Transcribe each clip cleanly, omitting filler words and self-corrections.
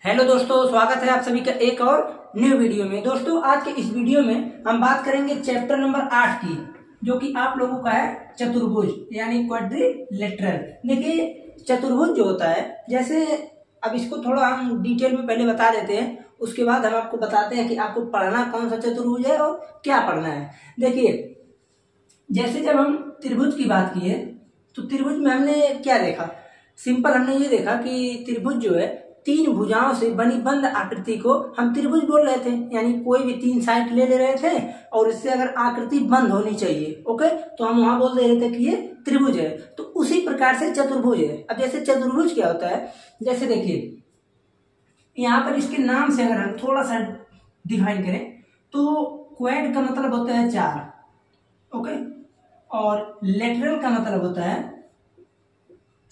Hello दोस्तों, स्वागत है आप सभी का एक और न्यू वीडियो में। दोस्तों आज के इस वीडियो में हम बात करेंगे चैप्टर नंबर 8 की, जो कि आप लोगों का है चतुर्भुज यानी क्वाड्रिलेटरल। देखिए चतुर्भुज जो होता है, जैसे अब इसको थोड़ा हम डिटेल में पहले बता देते हैं, उसके बाद हम आपको बताते हैं कि आपको पढ़ना कौन सा चतुर्भुज है और क्या पढ़ना है। देखिए जैसे जब हम त्रिभुज की बात की है तो त्रिभुज में हमने क्या देखा, सिंपल हमने ये देखा कि त्रिभुज जो है तीन भुजाओं से बनी बंद आकृति को हम त्रिभुज बोल रहे थे, यानी कोई भी तीन साइड ले रहे थे और इससे अगर आकृति बंद होनी चाहिए ओके तो हम वहां बोल रहे थे कि ये त्रिभुज है। तो उसी प्रकार से चतुर्भुज है। अब जैसे चतुर्भुज क्या होता है, जैसे देखिए यहाँ पर इसके नाम से अगर हम थोड़ा सा डिफाइन करें तो क्वाड का मतलब होता है चार ओके, और लेटरल का मतलब होता है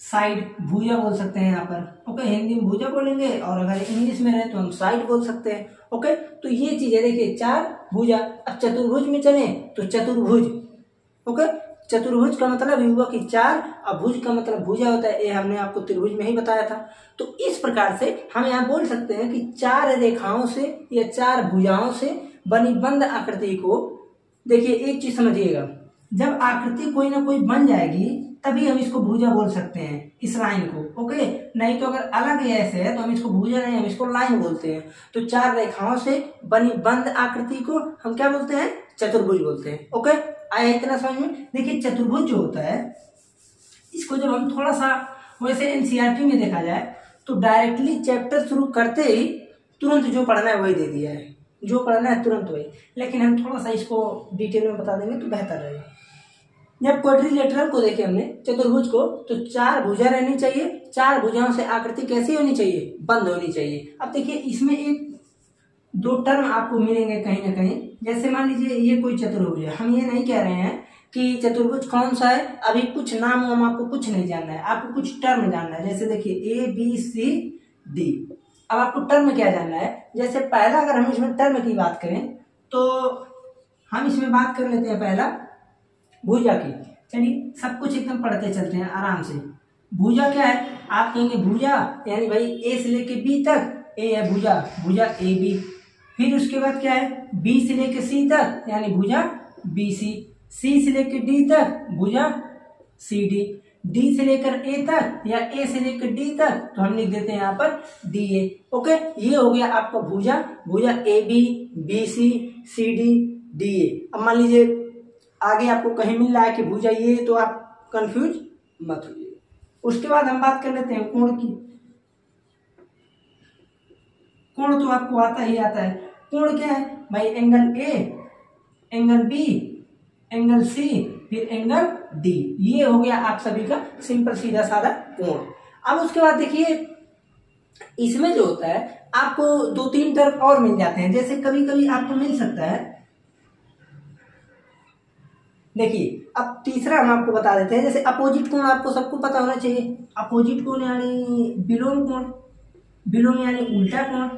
साइड, भुजा बोल सकते हैं यहाँ पर ओके। हिंदी में भुजा बोलेंगे और अगर इंग्लिश में रहे तो हम साइड बोल सकते हैं ओके। तो ये चीज है, देखिए चार भुजा। अब चतुर्भुज में चले तो चतुर्भुज ओके, चतुर्भुज का मतलब हुआ कि चार, अब भुज का मतलब भुजा होता है, ये हमने आपको त्रिभुज में ही बताया था। तो इस प्रकार से हम यहाँ बोल सकते हैं कि चार रेखाओं से या चार भुजाओं से बनी बंद आकृति को, देखिए एक चीज समझिएगा, जब आकृति कोई ना कोई बन जाएगी तभी हम इसको भुजा बोल सकते हैं, इस लाइन को ओके। नहीं तो अगर अलग ऐसे है तो हम इसको भुजा नहीं, हम इसको लाइन बोलते हैं। तो चार रेखाओं से बनी बंद आकृति को हम क्या बोलते हैं, चतुर्भुज बोलते हैं ओके। आया इतना समझ में। देखिए चतुर्भुज जो होता है इसको जब हम थोड़ा सा वैसे एनसीईआरटी में देखा जाए तो डायरेक्टली चैप्टर शुरू करते ही तुरंत जो पढ़ना है वही दे दिया है, जो पढ़ना है तुरंत वही। लेकिन हम थोड़ा सा इसको डिटेल में बता देंगे तो बेहतर रहेगा। जब क्वाड्रिलेटरल को देखे हमने, चतुर्भुज को, तो चार भुजा रहनी चाहिए, चार भुजाओं से आकृति कैसी होनी चाहिए, बंद होनी चाहिए। अब देखिए इसमें एक दो टर्म आपको मिलेंगे कहीं ना कहीं। जैसे मान लीजिए ये कोई चतुर्भुज है, हम ये नहीं कह रहे हैं कि चतुर्भुज कौन सा है, अभी कुछ नाम वाम आपको कुछ नहीं जानना है, आपको कुछ टर्म जानना है। जैसे देखिए ABCD, अब आपको टर्म क्या जानना है। जैसे पहला अगर हम इसमें टर्म की बात करें तो हम इसमें बात कर लेते हैं पहला भुजा की। चलिए सब कुछ एकदम पढ़ते चलते हैं आराम से। भुजा क्या है, आप कहेंगे भुजा यानी भाई ए से लेके बी तक, ए है भुजा, भुजा AB। फिर उसके बाद क्या है, बी से लेके सी तक यानी भुजा BC, सी से लेकर D तक भुजा CD, D से लेकर A तक या A से लेकर D तक तो हम लिख देते हैं यहाँ पर DA ओके। ये हो गया आपका भुजा, भुजा AB BC CD DA। अब मान लीजिए आगे आपको कहीं मिल रहा है कि भुजा ये, तो आप कंफ्यूज मत होइए। उसके बाद हम बात कर लेते हैं कोण की। कोण तो आपको आता ही आता है। कोण क्या है भाई, angle A, angle B, angle C, फिर एंगल D। ये हो गया आप सभी का सिंपल सीधा साधा कोण। अब उसके बाद देखिए इसमें जो होता है आपको दो तीन टर्म और मिल जाते हैं। जैसे कभी कभी आपको मिल सकता है, देखिए अब तीसरा हम आपको बता देते हैं। जैसे अपोजिट कोण आपको सबको पता होना चाहिए। अपोजिट कोण यानी विलोम कोण, विलोम यानी उल्टा कोण,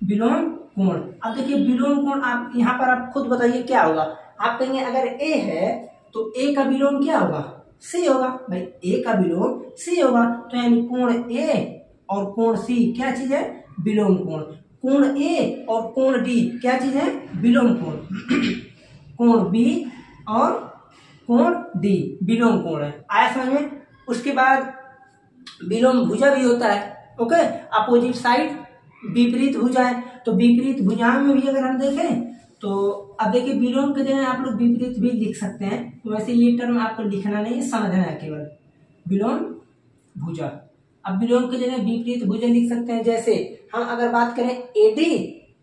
विलोम कोण। अब देखिए विलोम कोण आप यहाँ पर आप खुद बताइए क्या होगा। आप कहेंगे अगर A है तो A का विलोम क्या होगा, C होगा। भाई A का विलोम C होगा, तो यानी कोण A और कोण C क्या चीज है, विलोम कोण। कोण A और कोण D क्या चीज है, विलोम कोण। कोण B और कोण D विलोम कोण है। आया समझ में। उसके बाद विलोम भुजा भी होता है ओके, अपोजिट साइड, विपरीत भुजा है। तो विपरीत भुजाओं में भी अगर हम देखें तो अब देखिए विलोम के जगह आप लोग विपरीत भी लिख सकते हैं। तो वैसे ये टर्म आपको लिखना नहीं है, समझना है केवल, विलोम भुजा। अब विलोम के जगह विपरीत भुजा लिख सकते हैं। जैसे हम अगर बात करें AD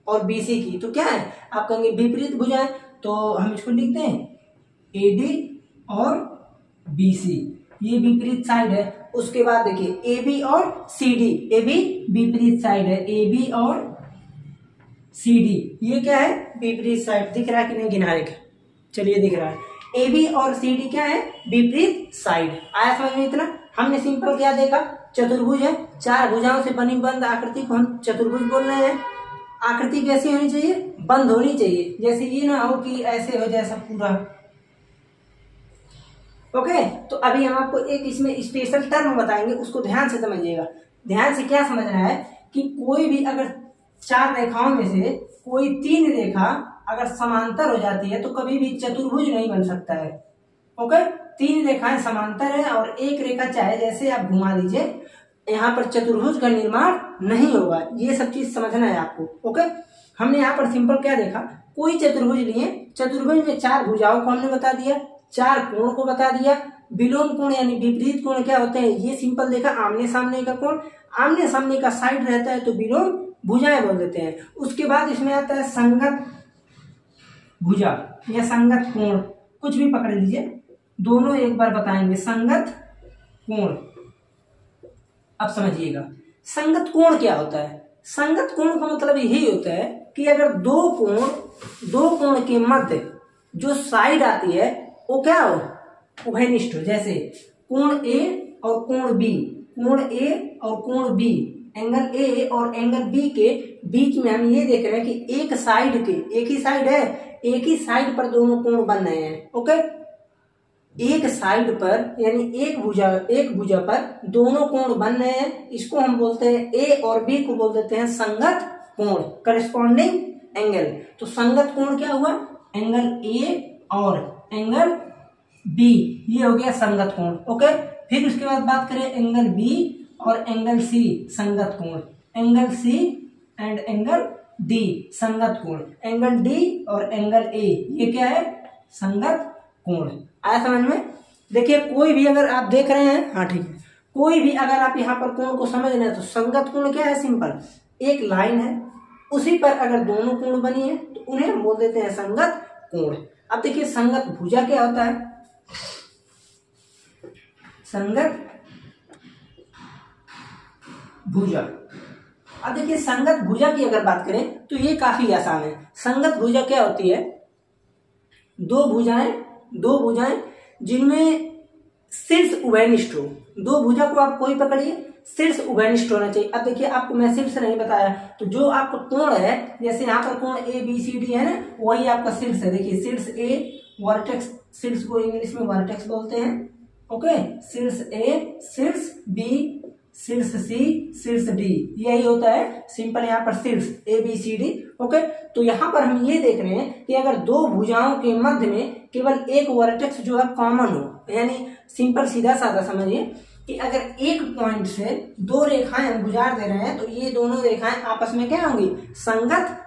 और BC की तो क्या है, आप कहेंगे विपरीत भुजा है, तो हम इसको लिखते हैं AD और BC, ये विपरीत साइड है। उसके बाद देखिए AB और CD, AB विपरीत साइड है, AB और CD ये क्या है, विपरीत साइड। दिख रहा है कि नहीं, गिना रखा, चलिए दिख रहा है। AB और CD क्या है, विपरीत साइड। आया समझ में इतना। हमने सिंपल क्या देखा, चतुर्भुज है, चार भुजाओं से बनी बंद आकृति को हम चतुर्भुज बोल रहे हैं। आकृति कैसी होनी चाहिए, बंद होनी चाहिए। जैसे ये ना हो कि ऐसे हो जैसा पूरा ओके। तो अभी हम आपको एक इसमें स्पेशल टर्म बताएंगे, उसको ध्यान से समझिएगा। ध्यान से क्या समझना है कि कोई भी अगर 4 रेखाओं में से कोई 3 रेखा अगर समांतर हो जाती है तो कभी भी चतुर्भुज नहीं बन सकता है। ओके, 3 रेखाएं समांतर है और एक रेखा चाहे जैसे आप घुमा दीजिए, यहाँ पर चतुर्भुज का निर्माण नहीं होगा। ये सब चीज समझना है आपको। ओके, हमने यहाँ पर सिंपल क्या देखा, कोई चतुर्भुज लिए, चतुर्भुज में 4 भुजाओं को हमने बता दिया, 4 कोण को बता दिया। विलोम कोण यानी विपरीत कोण क्या होते हैं, ये सिंपल देखा, आमने सामने का कोण, आमने सामने का साइड रहता है तो विलोम भुजाएं बोल देते हैं। उसके बाद इसमें आता है संगत भुजा या संगत कोण, कुछ भी पकड़ लीजिए, दोनों एक बार बताएंगे। संगत कोण, अब समझिएगा संगत कोण क्या होता है। संगत कोण का मतलब यही होता है कि अगर दो कोण के मध्य जो साइड आती है वो क्या हो, उभयनिष्ठ हो। जैसे कोण ए और कोण बी, कोण ए और कोण बी, एंगल ए और एंगल बी के बीच में हम ये देख रहे हैं कि एक साइड के, एक ही साइड है, एक ही साइड पर दोनों कोण बन रहे हैं। ओके, एक साइड पर यानी एक भुजा पर दोनों कोण बन रहे हैं, इसको हम बोलते हैं, ए और बी को बोल देते हैं संगत कोण, करस्पॉन्डिंग एंगल। तो संगत कोण क्या हुआ, एंगल ए और एंगल बी, ये हो गया संगत कोण। ओके, फिर उसके बाद बात करें एंगल बी और एंगल सी, संगत कोण, angle C and angle D, संगत कोण, एंगल डी और एंगल ए, ये क्या है, संगत कोण। आया समझ में। देखिए कोई भी अगर आप देख रहे हैं, हाँ ठीक है, कोई भी अगर आप यहाँ पर कोण को समझ रहे हैं तो संगत कोण क्या है, सिंपल एक लाइन है, उसी पर अगर दोनों कोण बनी है तो उन्हें हम बोल देते हैं संगत कोण। अब देखिए संगत भुजा क्या होता है, संगत भुजा। अब देखिए संगत भुजा की अगर बात करें तो ये काफी आसान है। संगत भुजा क्या होती है, दो भुजाएं जिनमें शीर्ष उभयनिष्ठ हो। दो भुजा को आप कोई पकड़िए, शीर्ष उभयनिष्ठ होना चाहिए। अब देखिए आपको मैं शीर्ष नहीं बताया, तो जो आपका कोण है, जैसे यहाँ पर कोण ए बी सी डी है ना, वही आपका शीर्ष है। देखिए शीर्ष ए वर्टेक्स, शीर्ष को इंग्लिश में वर्टेक्स बोलते हैं। ओके, शीर्ष ए, शीर्ष बी, शीर्ष सी, शीर्ष डी, यही होता है सिंपल यहाँ पर शीर्ष A B C D. Okay, तो यहाँ पर हम ये देख रहे हैं कि अगर दो भुजाओं के मध्य में केवल एक वर्टेक्स जो है कॉमन हो, यानी सिंपल सीधा साधा समझिए कि अगर एक पॉइंट से दो रेखाएं हम गुजार दे रहे हैं तो ये दोनों रेखाएं आपस में क्या होंगी, संगत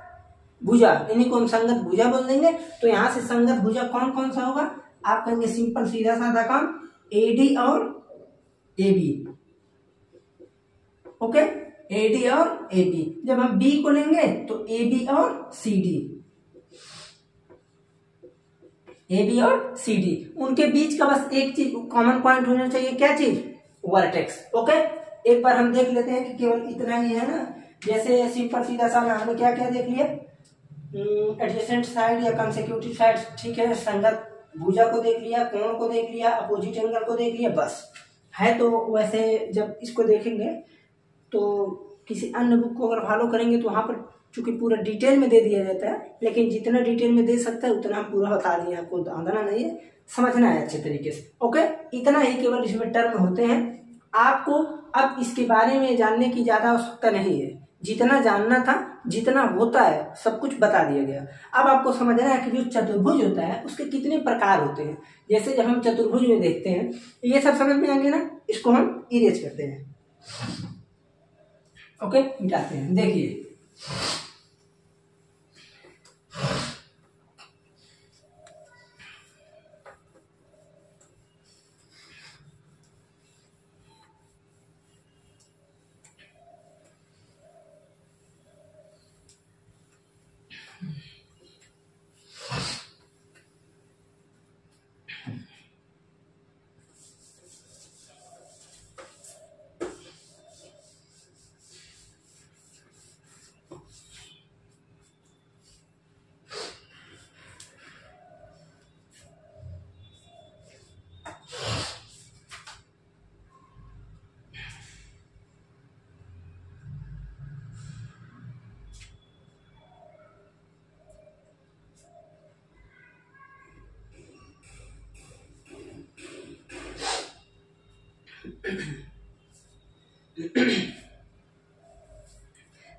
भुजा, इन्हीं को हम संगत भुजा बोल देंगे। तो यहाँ से संगत भुजा कौन कौन सा होगा, आप कहेंगे सिंपल सीधा साधा काम, एडी और ए बी। ओके, एडी और ए बी। जब हम बी को लेंगे तो ए बी और सी डी, ए बी और सी डी, उनके बीच का बस एक चीज कॉमन पॉइंट होना चाहिए, क्या चीज, वर्टेक्स। ओके, एक बार हम देख लेते हैं कि केवल इतना ही है ना। जैसे सिंपल सीधा सा हमने क्या क्या देख लिया, एडजेसेंट साइड या कंसेक्यूटिव साइड, ठीक है, संगत भुजा को देख लिया, कोण को देख लिया, अपोजिट एंगल को देख लिया, बस है। तो वैसे जब इसको देखेंगे तो किसी अन्य बुक को अगर फॉलो करेंगे तो वहां पर चूंकि पूरा डिटेल में दे दिया जाता है, लेकिन जितना डिटेल में दे सकता है उतना हम पूरा बता दिए, आपको दांधना नहीं है, समझना है अच्छे तरीके से। ओके, इतना ही केवल इसमें टर्म होते हैं। आपको अब इसके बारे में जानने की ज्यादा आवश्यकता नहीं है, जितना जानना था, जितना होता है, सब कुछ बता दिया गया। अब आपको समझना है कि जो चतुर्भुज होता है उसके कितने प्रकार होते हैं। जैसे जब हम चतुर्भुज में देखते हैं ये सब समझ में आएंगे ना, इसको हम इरेज करते हैं। ओके, मिटाते हैं। देखिए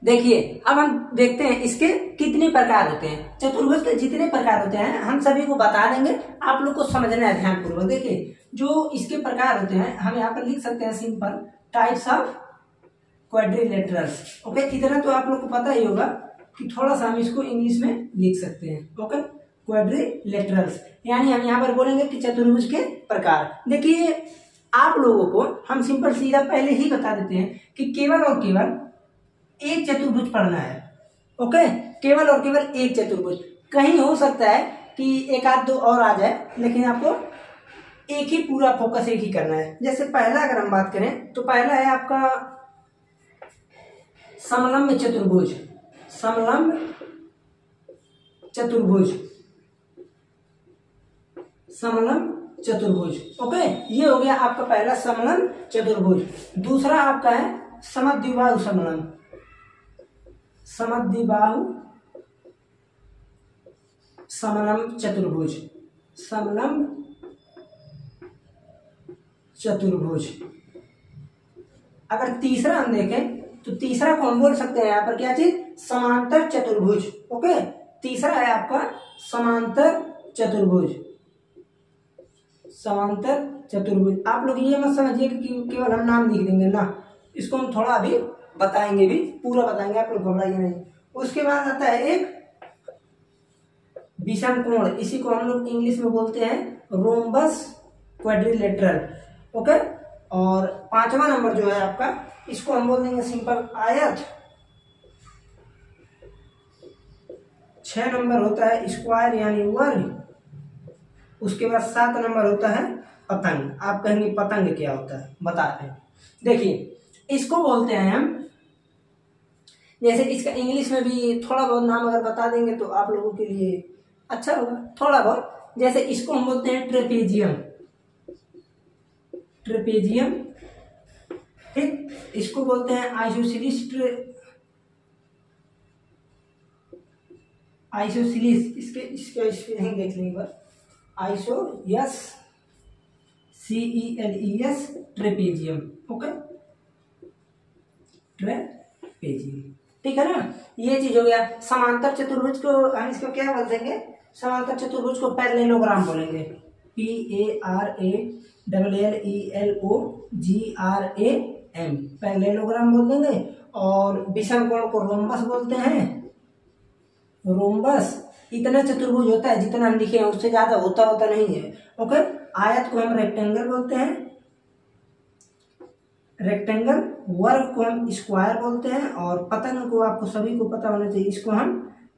देखिए अब हम देखते हैं इसके कितने प्रकार होते हैं। चतुर्भुज के जितने प्रकार होते हैं हम सभी को बता देंगे, आप लोग को समझना है ध्यानपूर्वक। देखिए जो इसके प्रकार होते हैं हम यहाँ पर लिख सकते हैं simple types of quadrilaterals. Okay, इतना तो आप लोग को पता ही होगा कि थोड़ा सा हम इसको इंग्लिश में लिख सकते हैं। ओके, क्वाड्रिलेटरल्स यानी हम यहाँ पर बोलेंगे कि चतुर्भुज के प्रकार। देखिए आप लोगों को हम सिंपल सीधा पहले ही बता देते हैं कि केवल और केवल एक चतुर्भुज पढ़ना है। ओके, केवल और केवल एक चतुर्भुज। कहीं हो सकता है कि एक आध दो और आ जाए, लेकिन आपको एक ही पूरा फोकस एक ही करना है। जैसे पहला अगर हम बात करें तो पहला है आपका समलंब चतुर्भुज। समलंब चतुर्भुज, समलंब चतुर्भुज। ओके, ये हो गया आपका पहला समलंब चतुर्भुज। दूसरा आपका है समद्विबाहु समलंब। समद्विबाहु समलंब चतुर्भुज। समलंब चतुर्भुज। अगर तीसरा हम देखें तो तीसरा को हम बोल सकते हैं यहाँ पर क्या चीज, समांतर चतुर्भुज। ओके, तीसरा है आपका समांतर चतुर्भुज। समांतर चतुर्भुज। आप लोग ये मत समझिए कि केवल हम नाम लिख देंगे ना, इसको हम थोड़ा अभी बताएंगे, भी पूरा बताएंगे, आप लोग घबराइए नहीं। उसके बाद आता है एक विषम कोण, इसी को हम लोग इंग्लिश में बोलते हैं रोम्बस क्वाड्रिलेटरल। ओके, और पांचवा नंबर जो है आपका, इसको हम बोल देंगे सिंपल आयत। 6 नंबर होता है स्क्वायर यानी वर्ग। उसके बाद 7 नंबर होता है पतंग। आप कहेंगे पतंग क्या होता है, बताते हैं। देखिए इसको बोलते हैं हम, जैसे इसका इंग्लिश में भी थोड़ा बहुत नाम अगर बता देंगे तो आप लोगों के लिए अच्छा होगा थोड़ा बहुत। जैसे इसको हम बोलते हैं ट्रेपेजियम। ट्रेपेजियम, ठीक। इसको बोलते हैं आइसोसेलेस। आइसोसेलेस, इसका स्पेलिंग देख लेंगे बस, आइसोयस CELES ट्रेपेजियम। ओके, ट्रेपेजियम, ठीक है ना। ये चीज हो गया। समांतर चतुर्भुज को हम इसको क्या बोल देंगे, समांतर चतुर्भुज को पैरेललोग्राम बोलेंगे। PARALLELOGRAM, पैरेललोग्राम बोल देंगे। और विषम कोण को रोम्बस बोलते हैं। रोम्बस इतना चतुर्भुज होता है जितना हम लिखे हैं, उससे ज्यादा होता नहीं है। ओके, आयत को हम रेक्टेंगल बोलते हैं, रेक्टेंगल। वर्ग को हम स्क्वायर बोलते हैं, और पतंग को आपको सभी को पता होना चाहिए, इसको हम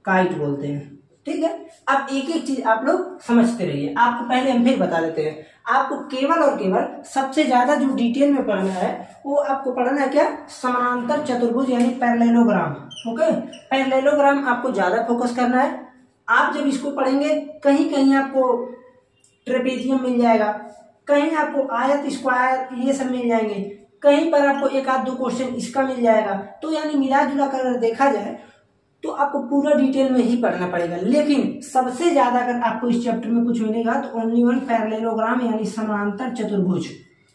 काइट बोलते हैं। ठीक है, अब एक एक चीज आप लोग समझते रहिए। आपको पहले हम फिर बता देते हैं, आपको केवल और केवल सबसे ज्यादा जो डिटेल में पढ़ना है वो आपको पढ़ना है क्या, समांतर चतुर्भुज यानी पैरेललोग्राम। ओके, पैरेललोग्राम आपको ज्यादा फोकस करना है। आप जब इसको पढ़ेंगे कहीं कहीं आपको ट्रेपेजियम मिल जाएगा, कहीं आपको आयत स्क्वायर ये सब मिल जाएंगे, कहीं पर आपको एक आध दो क्वेश्चन इसका मिल जाएगा। तो यानी मिला जुला कर देखा जाए तो आपको पूरा डिटेल में ही पढ़ना पड़ेगा। लेकिन सबसे ज्यादा अगर आपको इस चैप्टर में कुछ मिलेगा तो ओनली वन पैरेललोग्राम यानी समांतर चतुर्भुज।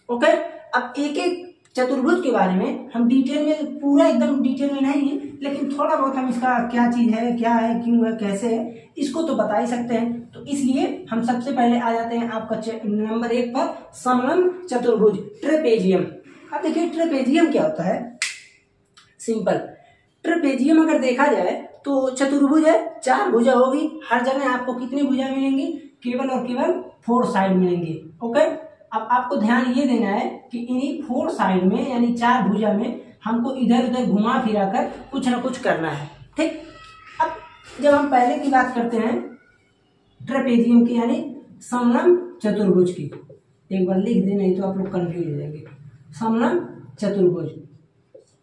ओके, अब एक एक चतुर्भुज के बारे में हम डिटेल में, पूरा एकदम डिटेल में नहीं, लेकिन थोड़ा बहुत हम इसका क्या चीज है, क्या है, क्यों है, कैसे है, इसको तो बता ही सकते हैं। तो इसलिए हम सबसे पहले आ जाते हैं आपका नंबर 1 पर, समलंब चतुर्भुज ट्रेपेजियम। अब देखिए ट्रेपेजियम क्या होता है, सिंपल। ट्रेपेजियम अगर देखा जाए तो चतुर्भुज है, 4 भुजा होगी। हर जगह आपको कितनी भुजा मिलेंगी, केवल और केवल 4 साइड मिलेंगी। ओके, अब आपको ध्यान ये देना है कि इन्हीं 4 साइड में यानी 4 भुजा में हमको इधर उधर घुमा फिरा कर कुछ ना कुछ करना है। ठीक, अब जब हम पहले की बात करते हैं ट्रेपेजियम की यानी समलंब चतुर्भुज की, एक बार लिख दे, नहीं तो आप लोग कंफ्यूज हो जाएंगे। समलंब चतुर्भुज,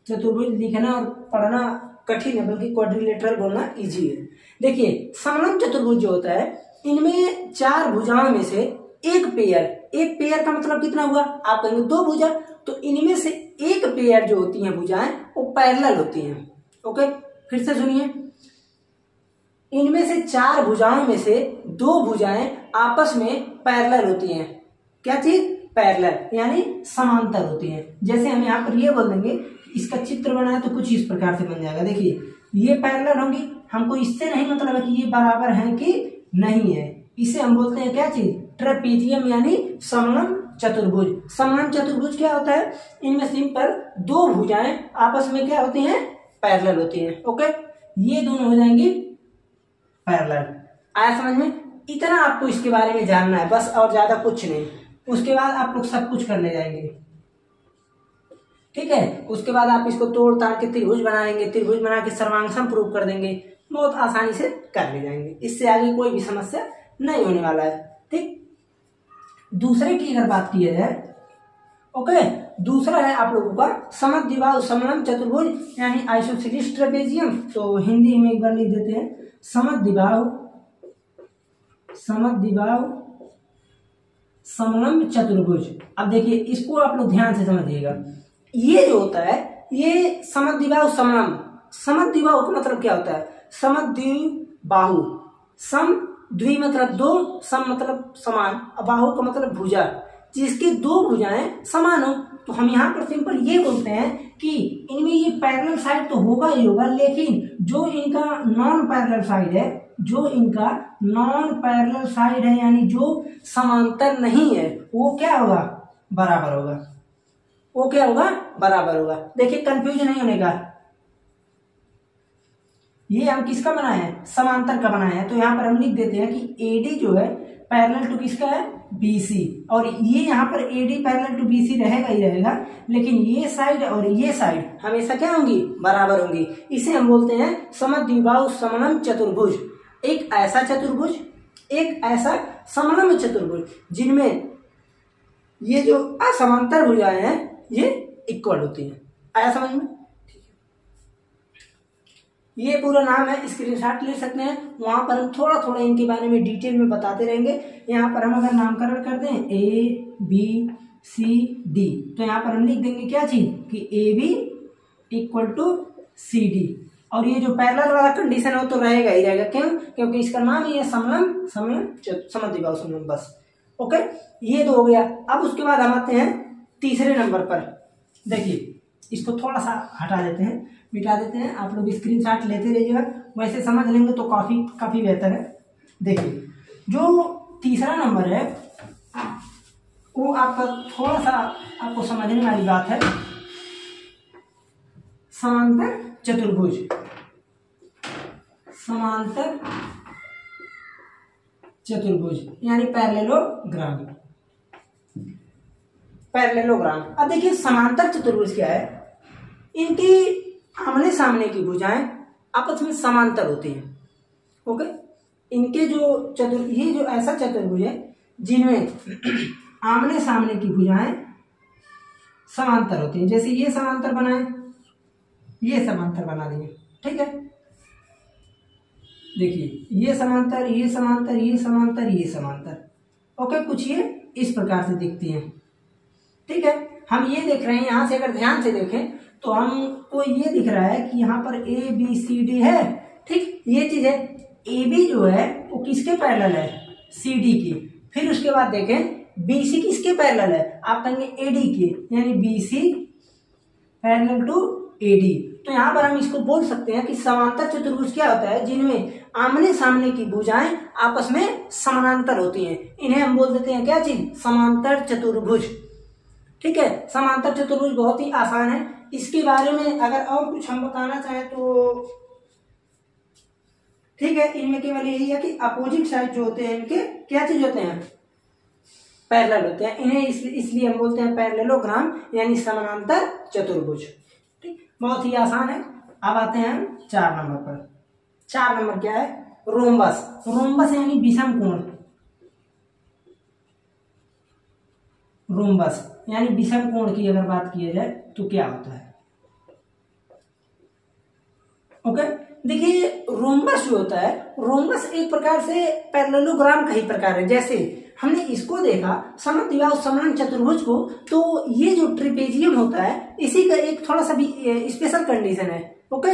चतुर्भुज लिखना और पढ़ना कठिन है, बल्कि क्वाड्रिलेटरल बोलना इजी है। देखिए समलंब चतुर्भुज जो होता है, इनमें 4 भुजाओं में से एक पेयर का मतलब कितना हुआ, आप कहेंगे 2 भुजा, तो इनमें से एक पेयर जो होती हैं भुजाएं वो पैरेलल होती हैं। ओके, फिर से सुनिए, इनमें से 4 भुजाओं में से 2 भुजाएं आपस में पैरेलल होती हैं। क्या चीज, पैरेलल यानी समांतर होती हैं। जैसे हम यहाँ पर ये बोल देंगे इसका चित्र बनाए तो कुछ इस प्रकार से बन जाएगा। देखिए ये पैरेलल होंगी, हमको इससे नहीं मतलब है कि ये बराबर है कि नहीं है, इसे हम बोलते हैं क्या चीज, ट्रेपेजियम यानी समलम चतुर्भुज। समलम चतुर्भुज क्या होता है, इनमें सिंपल दो भुजाएं आपस में क्या होती हैं, पैरेलल होती हैं। ओके, ये दोनों हो जाएंगी पैरेलल। आया समझ में? इतना आपको इसके बारे में जानना है बस, और ज्यादा कुछ नहीं। उसके बाद आप लोग सब कुछ करने जाएंगे, ठीक है। उसके बाद आप इसको तोड़ ताड़ के त्रिभुज बनाएंगे, त्रिभुज बना के सर्वांग प्रूव कर देंगे, बहुत आसानी से कर ले जाएंगे। इससे आगे कोई भी समस्या नहीं होने वाला है, ठीक। दूसरे की अगर बात की जाए, ओके, दूसरा है आप लोगों का समद्विबाहु समलम चतुर्भुज यानी आइसोसेलेस ट्रेपेजियम। तो हिंदी में एक बार लिख देते हैं, समद्विबाहु समलम चतुर्भुज। अब देखिए इसको आप लोग ध्यान से समझिएगा, ये जो होता है ये समद्विबाहु समलम, समद्विबाहु का मतलब क्या होता है, समद्विबाहु, सम द्वि मतलब दो, सम मतलब समान, बाहु का मतलब भुजा, जिसकी दो भुजाएं समान हो। तो हम यहाँ पर सिंपल ये बोलते हैं कि इनमें ये पैरेलल साइड तो होगा ही होगा, लेकिन जो इनका नॉन पैरेलल साइड है, जो इनका नॉन पैरेलल साइड है यानी जो समांतर नहीं है, वो क्या होगा, बराबर होगा। वो क्या होगा, बराबर होगा। देखिए कंफ्यूज नहीं होने का, ये हम किसका बनाए हैं, समांतर का बनाए हैं। तो यहाँ पर हम लिख देते हैं कि AD जो है पैरेलल टू किसका है, BC, और ये यहाँ पर AD पैरेलल टू BC रहेगा ही रहेगा, लेकिन ये साइड और ये साइड हमेशा क्या होंगी, बराबर होंगी। इसे हम बोलते हैं समद्विबाहु समलम चतुर्भुज। एक ऐसा चतुर्भुज, एक ऐसा समलम चतुर्भुज, जिनमें ये जो असमांतर भुजाएं हैं ये इक्वल होती हैं। आया समझ में? ये पूरा नाम है, स्क्रीनशॉट ले सकते हैं, वहां पर हम थोड़ा थोड़ा इनके बारे में डिटेल में बताते रहेंगे। यहाँ पर हम अगर नामकरण कर दें ABCD, तो यहाँ पर हम लिख देंगे क्या चीज कि AB इक्वल टू CD, और ये जो पैरेलल वाला कंडीशन है वो तो रहेगा ही रहेगा। क्यों? क्योंकि इसका नाम ही है समलम समद्विबाहु समलम, बस। ओके, ये तो हो गया। अब उसके बाद हम आते हैं तीसरे नंबर पर। देखिए इसको थोड़ा सा हटा देते हैं, मिटा देते हैं, आप लोग स्क्रीनशॉट लेते रहिएगा, वैसे समझ लेंगे तो काफी बेहतर है। देखिए जो तीसरा नंबर है वो आपका थोड़ा सा आपको समझने वाली बात है, समांतर चतुर्भुज। समांतर चतुर्भुज यानी पैरेललोग्राम। पैरेललोग्राम। अब देखिए समांतर चतुर्भुज क्या है, इनकी आमने सामने की भुजाएं आपस में समांतर होती हैं। ओके, इनके जो ये जो ऐसा चतुर्भुज है जिनमें आमने सामने की भुजाएं समांतर होती हैं। जैसे ये समांतर बनाए, ये समांतर बना दिए, ठीक है। देखिए ये समांतर, ये समांतर, ये समांतर, ये समांतर। ओके, कुछ ये इस प्रकार से दिखती हैं, ठीक है। हम ये देख रहे हैं, यहां से अगर ध्यान से देखें तो हमको ये दिख रहा है कि यहाँ पर ABCD है, ठीक। ये चीज है, AB जो है वो किसके पैरेलल है, CD की। फिर उसके बाद देखें BC किसके पैरेलल है, आप कहेंगे AD के, यानी BC पैरेलल टू AD। तो यहाँ पर हम इसको बोल सकते हैं कि समांतर चतुर्भुज क्या होता है, जिनमें आमने सामने की भुजाएं आपस में समानांतर होती हैं। इन्हें हम बोल देते हैं क्या चीज, समांतर चतुर्भुज, ठीक है। समांतर चतुर्भुज बहुत ही आसान है। इसके बारे में अगर और कुछ हम बताना चाहें तो ठीक है, इनमें केवल यही है कि अपोजिट साइड जो होते हैं इनके क्या चीज होते हैं, पैरेलल होते हैं। इन्हें इसलिए हम बोलते हैं पैरेललोग्राम यानी समानांतर चतुर्भुज, ठीक। बहुत ही आसान है। अब आते हैं 4 नंबर पर। 4 नंबर क्या है, रोम्बस। रोम्बस यानी विषम कोण। रोम्बस यानी विषम कोण की अगर बात की जाए तो क्या होता है, ओके। देखिए रोम्बस जो होता है, रोम्बस एक प्रकार से पैरेललोग्राम का ही प्रकार है। जैसे हमने इसको देखा समद्विबाहु समलम चतुर्भुज को, तो ये जो ट्रेपेजियम होता है इसी का एक थोड़ा सा भी स्पेशल कंडीशन है, ओके।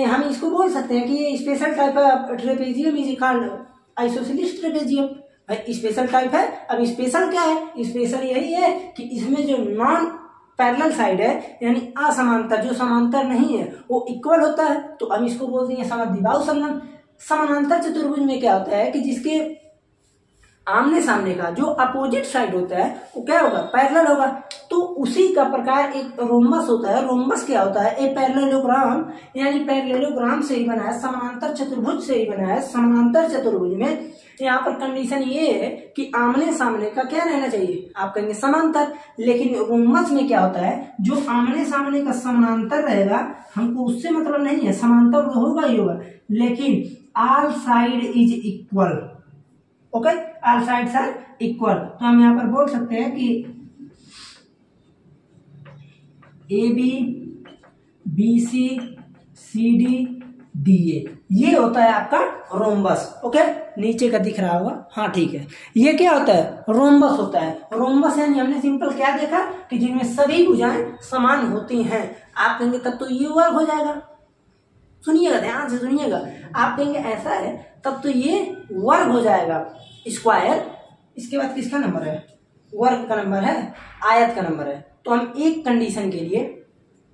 हम इसको बोल सकते हैं कि ये special type of trapezium is called isosceles trapezium. Special type है। अब स्पेशल क्या है, स्पेशल यही है कि इसमें जो नॉन पैरेलल साइड है यानी असमांतर, जो समांतर नहीं है वो इक्वल होता है, तो हम इसको बोलते हैं समद्विबाहु संगम। समानांतर चतुर्भुज में क्या होता है कि जिसके आमने सामने का जो अपोजिट साइड होता है वो क्या होगा, पैरेलल होगा। तो उसी का प्रकार एक रोम्बस होता है। रोम्बस क्या होता है, एक पैरेललोग्राम यानी पैरेललोग्राम से ही बना है, समानांतर चतुर्भुज से ही बना है। समानांतर चतुर्भुज में यहाँ पर कंडीशन ये है कि आमने सामने का क्या रहना चाहिए, आप कहेंगे समांतर। लेकिन रोम्बस में क्या होता है, जो आमने सामने का समानांतर रहेगा हमको उससे मतलब नहीं है, समांतर तो होगा ही होगा, लेकिन all side is equal. Okay, all sides are equal. तो हम यहाँ पर बोल सकते हैं कि A B, B C, C D, D A, ये होता है आपका रोम्बस। ओके, नीचे का दिख रहा होगा, हाँ ठीक है, ये क्या होता है, रोम्बस होता है। रोम्बस यानी हमने सिंपल क्या देखा कि जिनमें सभी भुजाएं समान होती हैं। आप कहेंगे तब तो ये वर्ग हो जाएगा, सुनिएगा ध्यान से सुनिएगा, आप कहेंगे ऐसा है तब तो ये वर्ग हो जाएगा, स्क्वायर। इसके बाद किसका नंबर है, वर्ग का नंबर है, आयत का नंबर है। तो हम एक कंडीशन के लिए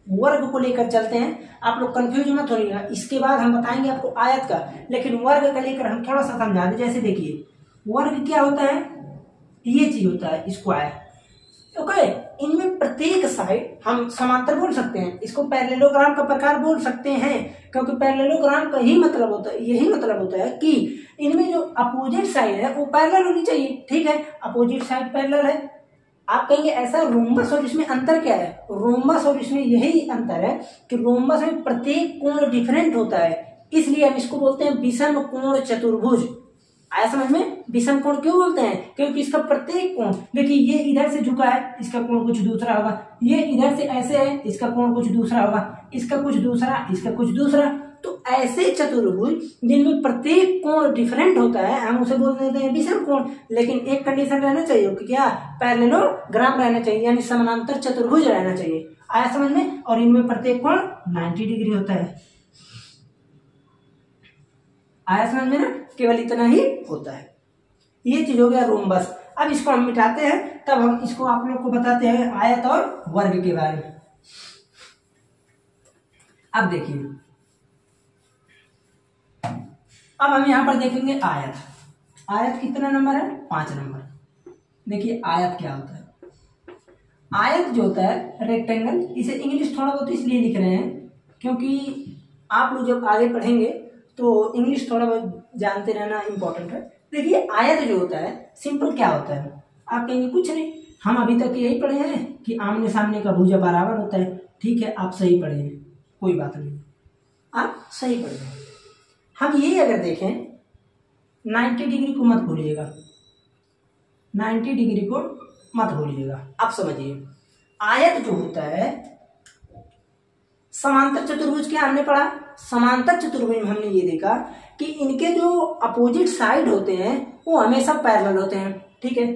वर्ग को लेकर चलते हैं, आप लोग कंफ्यूज मत होइएगा, इसके बाद हम बताएंगे आपको आयत का, लेकिन वर्ग का लेकर हम थोड़ा सा समझा दें। जैसे देखिए वर्ग क्या होता है, ये चीज होता है स्क्वायर। ओके, इनमें प्रत्येक साइड हम समांतर बोल सकते हैं, इसको पैरेललोग्राम का प्रकार बोल सकते हैं, क्योंकि पैरेललोग्राम का ही मतलब होता है, यही मतलब होता है कि इनमें जो अपोजिट साइड है वो पैरेलल होनी चाहिए। ठीक है, अपोजिट साइड पैरेलल है। आप कहेंगे ऐसा रोम्बस और इसमें अंतर क्या है, रोम्बस और इसमें यही अंतर है कि रोम्बस में प्रत्येक कोण डिफरेंट होता है, इसलिए हम इसको बोलते हैं विषम कोण चतुर्भुज। आया समझ में, विषम कोण क्यों बोलते हैं, क्योंकि इसका प्रत्येक कोण, देखिए ये इधर से झुका है, इसका कोण कुछ दूसरा होगा, ये इधर से ऐसे है, इसका कोण कुछ दूसरा होगा, इसका कुछ दूसरा, इसका कुछ दूसरा। तो ऐसे चतुर्भुज जिनमें प्रत्येक कोण डिफरेंट होता है हम उसे बोल देते हैं विषम कोण। लेकिन एक कंडीशन रहना चाहिए कि क्या, पैरेललोग्राम रहना चाहिए, यानी समानांतर चतुर्भुज रहना चाहिए। आया समझ में, और इनमें प्रत्येक कोण 90 डिग्री होता है। आया समझ में ना, केवल इतना ही होता है। ये चीज हो गया रोम्बस। अब इसको हम मिटाते हैं, तब हम इसको आप लोग को बताते हैं आयत और वर्ग के बारे में। अब देखिए, अब हम यहां पर देखेंगे आयत। आयत कितना नंबर है, 5 नंबर। देखिए आयत क्या होता है, आयत जो होता है रेक्टेंगल, इसे इंग्लिश थोड़ा बहुत इसलिए लिख रहे हैं क्योंकि आप लोग जब आगे पढ़ेंगे तो इंग्लिश थोड़ा बहुत जानते रहना इंपॉर्टेंट है। देखिए आयत जो होता है सिंपल क्या होता है, आप कहेंगे कुछ नहीं, हम अभी तक यही पढ़े हैं कि आमने सामने का भुजा बराबर होता है। ठीक है, आप सही पढ़े हैं, कोई बात नहीं, आप सही पढ़े हैं। हम ये अगर देखें 90 डिग्री को मत भूलिएगा, 90 डिग्री को मत भूलिएगा। आप समझिए आयत जो होता है, समांतर चतुर्भुज क्या हमने पढ़ा, समांतर चतुर्भुज में हमने ये देखा कि इनके जो अपोजिट साइड होते हैं वो हमेशा पैरेलल होते हैं। ठीक है,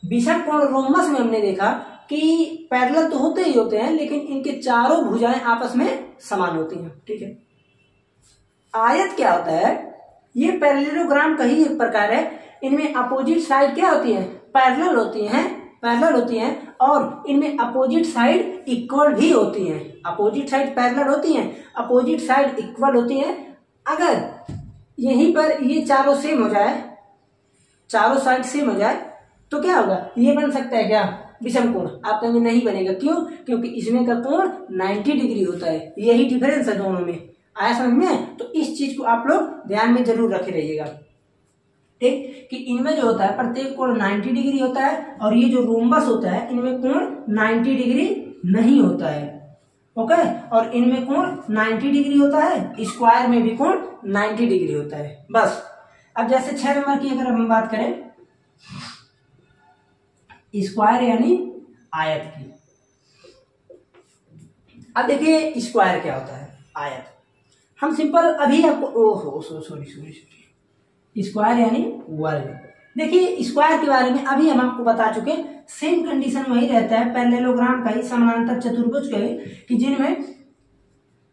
विषम कोण रोम्बस में हमने देखा कि पैरेलल तो होते ही होते हैं, लेकिन इनके चारों भुजाएं आपस में समान होती हैं। ठीक है, आयत क्या होता है, ये पैरेललोग्राम का ही एक प्रकार है। इनमें अपोजिट साइड क्या होती है, पैरेलल होती हैं, पैरेलल होती हैं, और इनमें अपोजिट साइड इक्वल भी होती हैं। अपोजिट साइड पैरेलल होती हैं, अपोजिट साइड इक्वल होती हैं। अगर यहीं पर ये चारों सेम हो जाए, चारों साइड सेम हो जाए तो क्या होगा, ये बन सकता है क्या, विषम कोण। आप कहेंगे नहीं बनेगा, क्यों, क्योंकि इसमें का कोण 90 डिग्री होता है, यही डिफरेंस है दोनों में। आया समझ में, तो इस चीज को आप लोग ध्यान में जरूर रखे रहिएगा। ठीक, कि इनमें जो होता है प्रत्येक कोण 90 डिग्री होता है, और ये जो रोम्बस होता है इनमें कोण 90 डिग्री नहीं होता है। ओके, और इनमें कोण 90 डिग्री होता है, स्क्वायर में भी कोण 90 डिग्री होता है। बस अब जैसे 6 नंबर की अगर हम बात करें, स्क्वायर यानी आयत की। अब देखिए स्क्वायर क्या होता है, आयत। हम सिंपल अभी आपको, ओहो सॉरी, स्क्वायर यानी वर्ग। देखिए स्क्वायर के बारे में अभी हम आपको बता चुके, सेम कंडीशन वही रहता है पैरेललोग्राम का ही, समानांतर चतुर्भुज का ही, कि जिनमें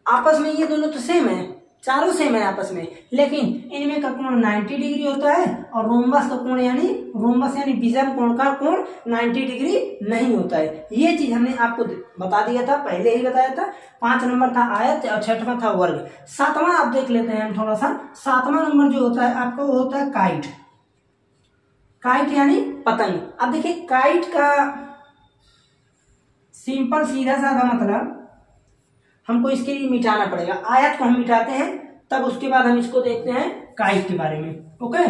आपस में ये दोनों तो सेम है, चारों सेम है आपस में, लेकिन इनमें का कोण 90 डिग्री होता है और रोम्बस का कोण यानी विषम कोण का कोण 90 डिग्री नहीं होता है। ये चीज हमने आपको बता दिया था, पहले ही बताया था। 5 नंबर था आयत और 6वां था वर्ग। 7वां आप देख लेते हैं हम थोड़ा सा। 7वां नंबर जो होता है आपका वो होता है काइट। काइट यानी पतंग। अब देखिए काइट का सिंपल सीधा साधा मतलब हमको इसके लिए मिटाना पड़ेगा। आयत को हम मिटाते हैं, तब उसके बाद हम इसको देखते हैं काइट के बारे में। ओके,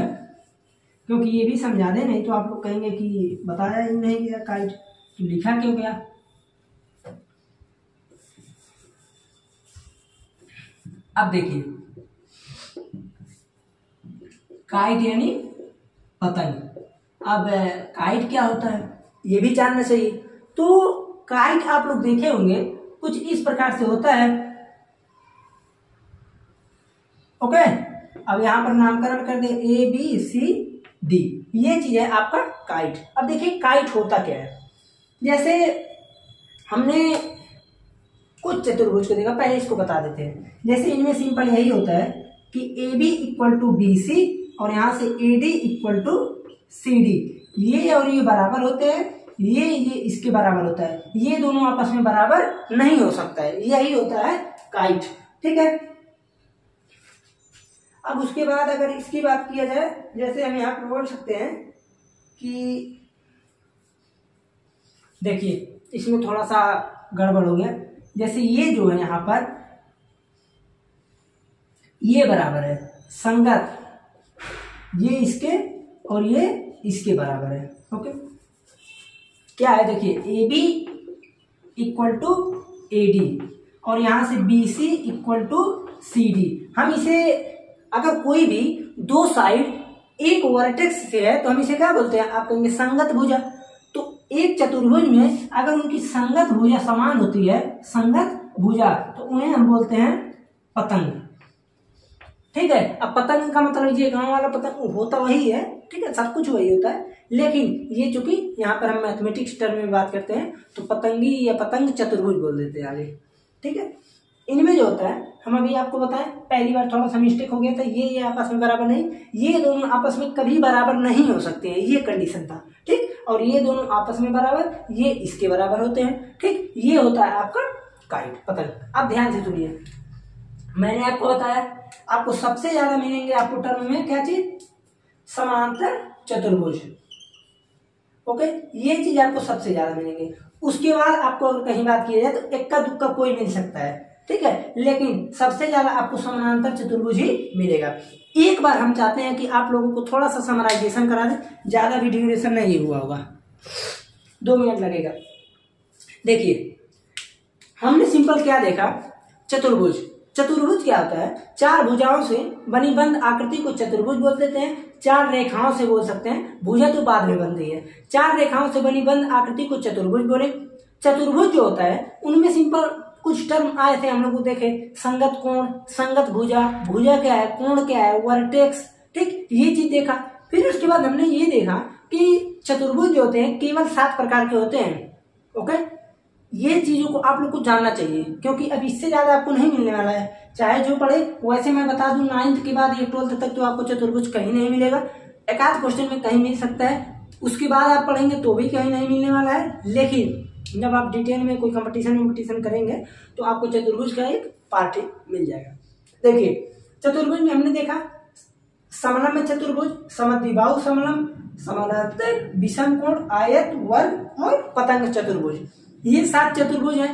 क्योंकि ये भी समझा दे, नहीं तो आप लोग कहेंगे कि बताया ही नहीं गया काइट, तो लिखा क्यों गया। अब देखिए काइट यानी पतंग। अब काइट क्या होता है ये भी जानना चाहिए। तो काइट आप लोग देखे होंगे कुछ इस प्रकार से होता है। ओके, अब यहां पर नामकरण कर दे ABCD, ये चीज है आपका काइट। अब देखिए काइट होता क्या है। जैसे हमने कुछ चतुर्भुज को देखा, पहले इसको बता देते हैं। जैसे इनमें सिंपल यही होता है कि AB = BC और यहां से AD = CD, ये और ये बराबर होते हैं, ये इसके बराबर होता है, ये दोनों आपस में बराबर नहीं हो सकता है, यही होता है काइट। ठीक है, अब उसके बाद अगर इसकी बात किया जाए, जैसे हम यहां पर बोल सकते हैं कि देखिए इसमें थोड़ा सा गड़बड़ हो गया। जैसे ये जो है यहां पर ये बराबर है संगत, ये इसके और ये इसके बराबर है। ओके, क्या है देखिए AB = AD और यहां से BC = CD। हम इसे अगर कोई भी दो साइड एक वर्टेक्स से है तो हम इसे क्या बोलते हैं, आप कहेंगे संगत भुजा। तो एक चतुर्भुज में अगर उनकी संगत भुजा समान होती है, संगत भुजा, तो उन्हें हम बोलते हैं पतंग। ठीक है, अब पतंग का मतलब ये गांव वाला पतंग होता वही है, ठीक है, सब कुछ वही होता है, लेकिन ये चूंकि यहाँ पर हम मैथमेटिक्स टर्म में बात करते हैं तो पतंगी या पतंग चतुर्भुज बोल देते हैं आगे। ठीक है, इनमें जो होता है हम अभी आपको बताएं, पहली बार थोड़ा सा मिस्टेक हो गया था, ये आपस में बराबर नहीं, ये दोनों आपस में कभी बराबर नहीं हो सकते हैं, ये कंडीशन था। ठीक, और ये दोनों आपस में बराबर, ये इसके बराबर होते हैं। ठीक, ये होता है आपका काइट, पतंग। अब ध्यान से सुनिए, मैंने आपको बताया आपको सबसे ज्यादा मिलेंगे आपको टर्म में क्या चीज, समांतर चतुर्भुज। ओके, ये चीज आपको सबसे ज्यादा मिलेंगे। उसके बाद आपको अगर कहीं बात की जाए तो इक्का दुक्का कोई मिल सकता है, ठीक है, लेकिन सबसे ज्यादा आपको समानांतर चतुर्भुज ही मिलेगा। एक बार हम चाहते हैं कि आप लोगों को थोड़ा सा समराइजेशन करा दें, ज्यादा भी ड्यूरेशन नहीं हुआ होगा, 2 मिनट लगेगा। देखिए हमने सिंपल क्या देखा, चतुर्भुज। चतुर्भुज क्या होता है, 4 भुजाओं से बनी बंद आकृति को चतुर्भुज बोल देते हैं। 4 रेखाओं से बोल सकते हैं, भुजा तो बाद में बनती है। 4 रेखाओं से बनी बंद आकृति को चतुर्भुज बोले। चतुर्भुज जो होता है उनमें सिंपल कुछ टर्म आए थे, हम लोग देखे, संगत कोण, संगत भुजा, भुजा क्या है, कोण क्या है, वर्टेक्स। ठीक, ये चीज देखा। फिर उसके बाद हमने ये देखा कि चतुर्भुज जो होते हैं केवल 7 प्रकार के होते हैं। ओके, ये चीजों को आप लोग को जानना चाहिए, क्योंकि अब इससे ज्यादा आपको नहीं मिलने वाला है, चाहे जो पढ़े। वैसे मैं बता दूं 9th के बाद ये 12th तक तो आपको चतुर्भुज कहीं नहीं मिलेगा, एक आध क्वेश्चन में कहीं मिल सकता है, उसके बाद आप पढ़ेंगे तो भी कहीं नहीं मिलने वाला है। लेकिन जब आप डिटेल में कोई कंपटीशन करेंगे तो आपको चतुर्भुज का एक पार्ट मिल जाएगा। देखिए चतुर्भुज में हमने देखा समलंब चतुर्भुज, समद्विबाहु समलंब, समानांतर, विषम कोण, आयत, वर्ग और पतंग चतुर्भुज, ये 7 चतुर्भुज हैं।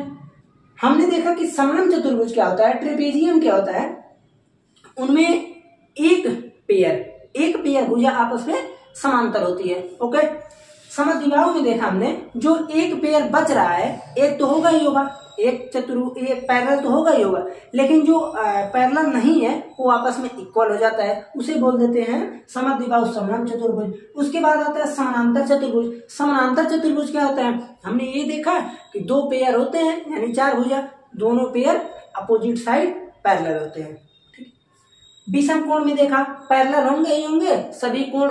हमने देखा कि समलंब चतुर्भुज क्या होता है, ट्रेपेजियम क्या होता है, उनमें एक पेयर भुजा आपस में समांतर होती है। ओके, समद्विबाहु में देखा हमने जो एक पेयर बच रहा है, एक तो होगा ही होगा, एक पैरेलल तो होगा ही होगा, लेकिन जो पैरेलल नहीं है वो आपस में इक्वल हो जाता है, उसे बोल देते हैं समद्विबाहु समलंब चतुर्भुज। उसके बाद आता है समानांतर चतुर्भुज। समानांतर चतुर्भुज क्या होता है, हमने ये देखा कि 2 पेयर होते हैं, यानी 4 भुजा, दोनों पेयर अपोजिट साइड पैरेलल होते हैं। ठीक, विषम कोण में देखा पैरेलल होंगे ही होंगे, सभी कोण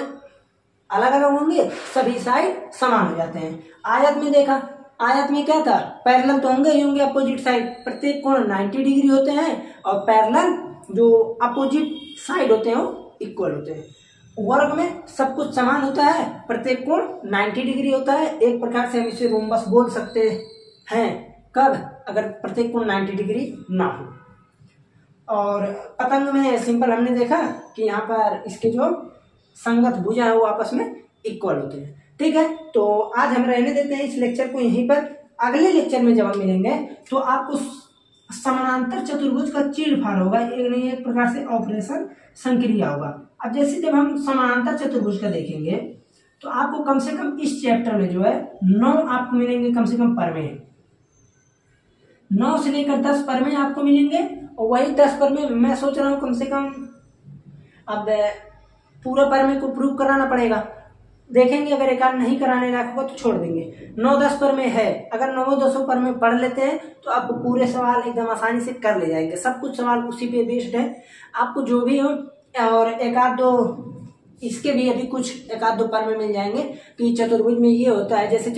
अलग अलग होंगे, सभी साइड समान हो जाते हैं। आयत में देखा, आयत में क्या था, पैरेलल तो होंगे ही होंगे अपोजिट साइड, प्रत्येक कोण 90 डिग्री होते हैं और पैरेलल जो अपोजिट साइड होते हैं वो इक्वल होते हैं। वर्ग में सब कुछ समान होता है, प्रत्येक कोण 90 डिग्री होता है। एक प्रकार से हम इसे रोम्बस बोल सकते हैं। कब? अगर प्रत्येक कोण 90 डिग्री ना हो। और पतंग में सिंपल हमने देखा कि यहाँ पर इसके जो संगत भुजा है वो आपस में इक्वल होते हैं। ठीक है, तो आज हम रहने देते हैं इस लेक्चर को यहीं पर। अगले लेक्चर में जब हम मिलेंगे तो आपको समानांतर चतुर्भुज का चीरफाड़ होगा, एक नहीं एक प्रकार से ऑपरेशन संक्रिया होगा। अब जैसे जब हम समानांतर चतुर्भुज का देखेंगे तो आपको कम से कम इस चैप्टर में जो है 9 आपको मिलेंगे कम से कम प्रमेय, 9 से लेकर 10 प्रमेय आपको मिलेंगे। और वही 10 प्रमेय मैं सोच रहा हूँ कम से कम अब पूरा प्रमेय को प्रूव कराना पड़ेगा। देखेंगे अगर एक आध नहीं कराने लायक होगा तो छोड़ देंगे। 9-10 प्रमेय है, अगर 9-10 प्रमेय पढ़ लेते हैं तो आपको पूरे सवाल एकदम आसानी से कर ले जाएंगे। सब कुछ सवाल उसी पे बेस्ड है, आपको जो भी हो। और एक आध दो इसके भी अभी कुछ एक आध दो प्रमेय मिल जाएंगे कि चतुर्भुज में ये होता है। जैसे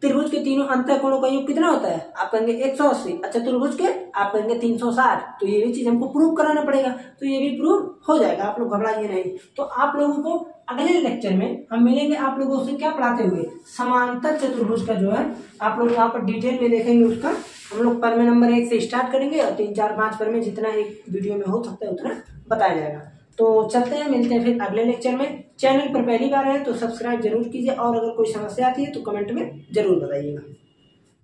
त्रिभुज के तीनों अंतःकोणों का योग कितना होता है, आप कहेंगे 180, और चतुर्भुज के आप कहेंगे 360। तो ये भी चीज हमको प्रूव कराना पड़ेगा, तो ये भी प्रूव हो जाएगा, आप लोग घबराइए नहीं। तो आप लोगों को अगले लेक्चर में हम मिलेंगे आप लोगों से क्या पढ़ाते हुए, समांतर चतुर्भुज का जो है आप लोग यहाँ पर डिटेल में देखेंगे। उसका हम लोग प्रमेय नंबर 1 से स्टार्ट करेंगे और 3, 4, 5 प्रमेय जितना एक वीडियो में हो सकता है उतना बताया जाएगा। तो चलते हैं, मिलते हैं फिर अगले लेक्चर में। चैनल पर पहली बार है तो सब्सक्राइब जरूर कीजिए, और अगर कोई समस्या आती है तो कमेंट में जरूर बताइएगा।